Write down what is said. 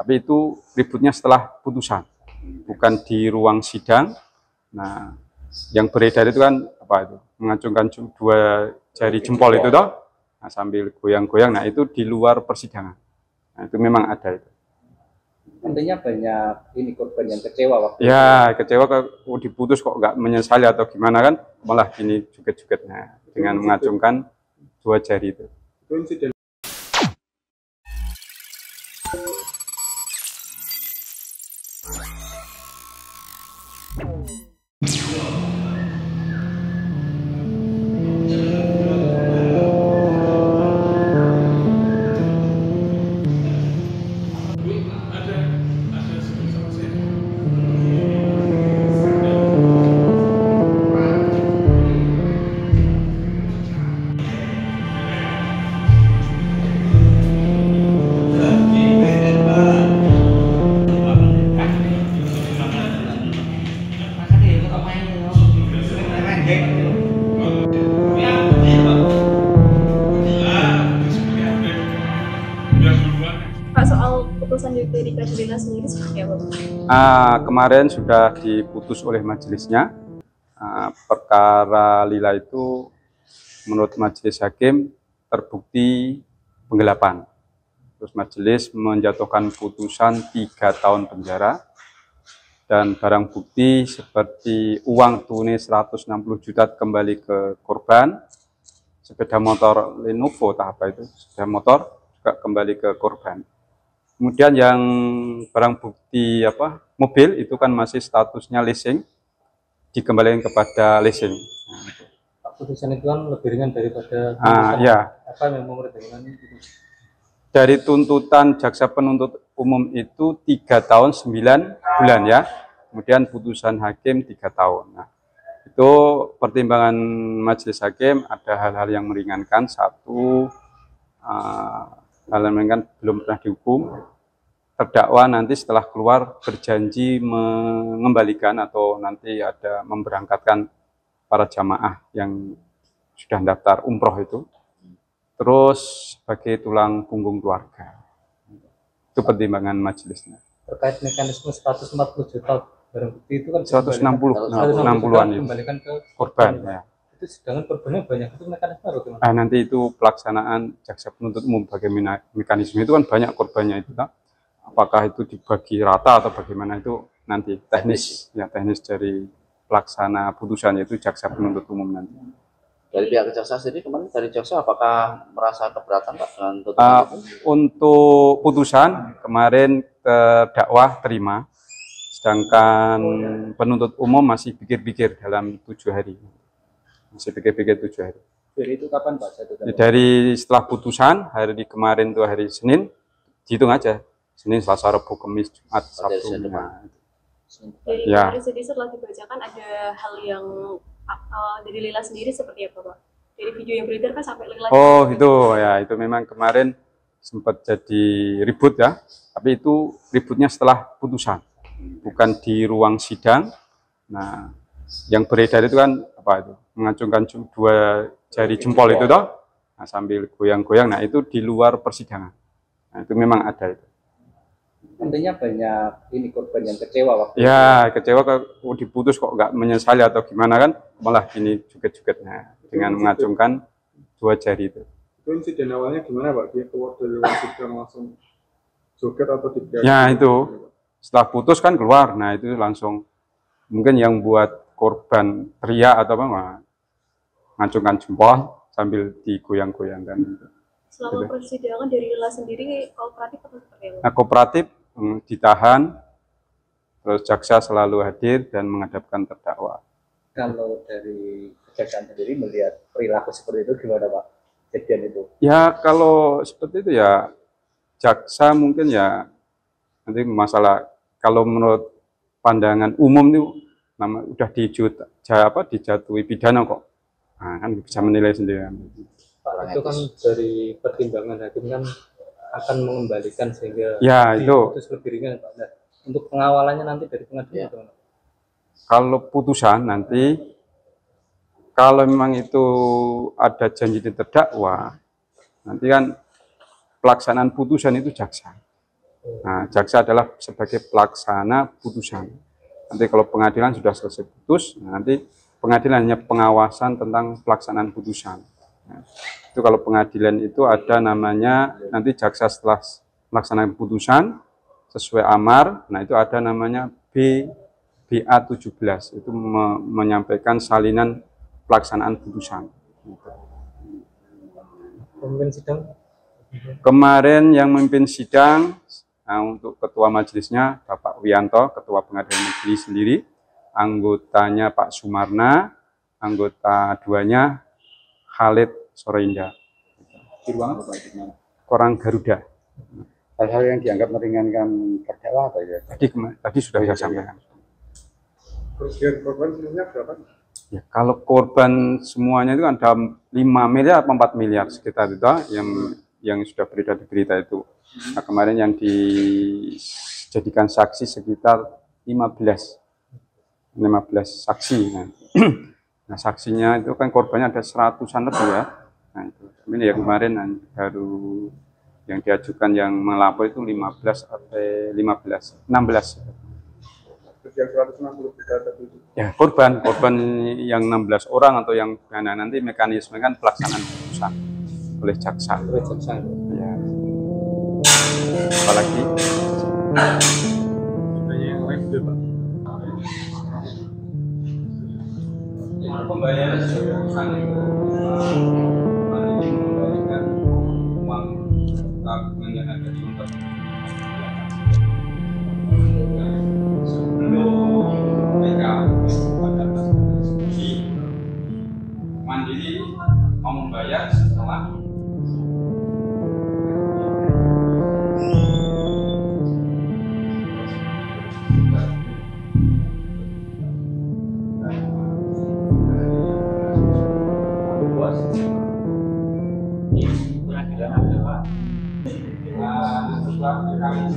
Tapi itu ributnya setelah putusan, bukan di ruang sidang. Nah, yang beredar itu kan apa itu? Mengacungkan dua jari jempol itu toh, nah, sambil goyang-goyang. Nah, itu di luar persidangan. Nah, itu memang ada itu. Intinya banyak ini korban yang kecewa waktu ya itu. Kecewa kok diputus kok nggak menyesali atau gimana kan, malah gini juget-jugetnya dengan mengacungkan dua jari itu. Pak, soal putusan dari Lila sendiri seperti apa? Kemarin sudah diputus oleh majelisnya. Perkara Lila itu menurut majelis hakim terbukti penggelapan. Terus majelis menjatuhkan putusan 3 tahun penjara dan barang bukti seperti uang tunai 160 juta kembali ke korban, sepeda motor Lenovo apa itu, sepeda motor juga kembali ke korban. Kemudian yang barang bukti mobil itu kan masih statusnya leasing, dikembalikan kepada leasing. Putusan itu kan lebih ringan daripada ya. Apa yang mempertimbangkan itu? Dari tuntutan jaksa penuntut umum itu 3 tahun 9 bulan ya. Kemudian putusan hakim 3 tahun. Nah, itu pertimbangan majelis hakim ada hal-hal yang meringankan. Satu, hal yang meringankan belum pernah dihukum. Terdakwa nanti setelah keluar berjanji mengembalikan atau nanti ada memberangkatkan para jamaah yang sudah daftar umroh itu, terus sebagai tulang punggung keluarga. Itu pertimbangan majelisnya. Terkait mekanisme 140 juta barang bukti itu kan 160-an itu kembalikan ke korban ya. Itu sedangkan korbannya banyak, itu mekanisme bagaimana? Nanti itu pelaksanaan jaksa penuntut umum bagaimana mekanisme itu kan banyak korbannya itu. Apakah itu dibagi rata atau bagaimana itu nanti teknis dari pelaksana putusan, yaitu jaksa penuntut umum nanti. Dari pihak jaksa sendiri kemarin, dari jaksa apakah merasa keberatan Pak dengan tuntutan itu? Untuk putusan kemarin terdakwa terima, sedangkan penuntut umum masih pikir-pikir dalam 7 hari. Masih pikir-pikir 7 hari. Dari itu kapan Pak? Dari setelah putusan hari kemarin itu hari Senin, dihitung aja. Senin, Selasa, Rabu, Kamis, Jumat, Sabtu. Dari kemarin sendiri setelah dibacakan ada hal yang dari Lila sendiri seperti apa Pak? Dari video yang beredar kan sampai Lila. Oh itu ya, itu memang kemarin sempat jadi ribut ya. Tapi itu ributnya setelah putusan, bukan di ruang sidang. Nah, yang beredar itu kan apa itu? Mengacungkan dua jari jempol itu toh, nah, sambil goyang-goyang. Nah, itu di luar persidangan. Nah, itu memang ada itu. Intinya banyak ini korban yang kecewa waktu kecewa kok diputus kok nggak menyesali atau gimana kan, malah gini juget-jugetnya dengan mengacungkan dua jari itu. Itu insiden awalnya gimana Pak? Dia keluar dari ruang sidang langsung joget atau tidak? Ya itu setelah putus kan keluar, nah itu langsung mungkin yang buat korban teriak atau apa, ngacungkan jempol sambil digoyang-goyangkan. Selama persidangan dari Lila sendiri kooperatif atau seperti apa? Nah, kooperatif ditahan, terus jaksa selalu hadir dan menghadapkan terdakwa. Kalau dari kejaksaan sendiri melihat perilaku seperti itu gimana Pak? Kejadian itu? Ya kalau seperti itu ya jaksa mungkin ya nanti masalah, kalau menurut pandangan umum itu udah dijatuhi pidana kok. Nah, kan bisa menilai sendiri. Pak, itu kan dari pertimbangan hakim kan akan mengembalikan sehingga itu lebih ringan Pak. Nah, untuk pengawalannya nanti dari pengadilan gimana? Kalau putusan nanti, kalau memang itu ada janji di terdakwa, nanti kan pelaksanaan putusan itu jaksa. Nah, jaksa adalah sebagai pelaksana putusan. Nanti kalau pengadilan sudah selesai putus, nanti pengadilan hanya pengawasan tentang pelaksanaan putusan. Nah, itu kalau pengadilan itu ada namanya, nanti jaksa setelah melaksanakan putusan sesuai amar, nah itu ada namanya BA 17, itu menyampaikan salinan pelaksanaan putusan. Pemimpin sidang Kemarin yang memimpin sidang, nah, untuk ketua majelisnya Bapak Wianto, ketua pengadilan negeri sendiri, anggotanya Pak Sumarna, anggota duanya Khalid Soreinda. Di ruangan apa itu? Orang Garuda. Hal-hal yang dianggap meringankan terdakwa apa ya? Tadi sudah saya sampaikan. Kerugian korban sebenarnya berapa? Ya, kalau korban semuanya itu ada 5 miliar atau 4 miliar sekitar itu yang sudah beredar di berita itu. Nah, kemarin yang dijadikan saksi sekitar 15 saksi. Nah, saksinya itu kan korbannya ada 100-an lebih ya. Nah, itu. Ini ya kemarin baru yang diajukan yang melapor itu 16. Yang 160 juta tadi. Ya, korban yang 16 orang atau yang nanti mekanisme kan pelaksanaan putusan oleh jaksa. Ya. Apalagi Yang lain sudah Pak. pembayaran putusan itu mengembalikan uang tabungan yang ada di untuk sebelum mereka pada diskusi mandiri mau membayar setelah setelah kami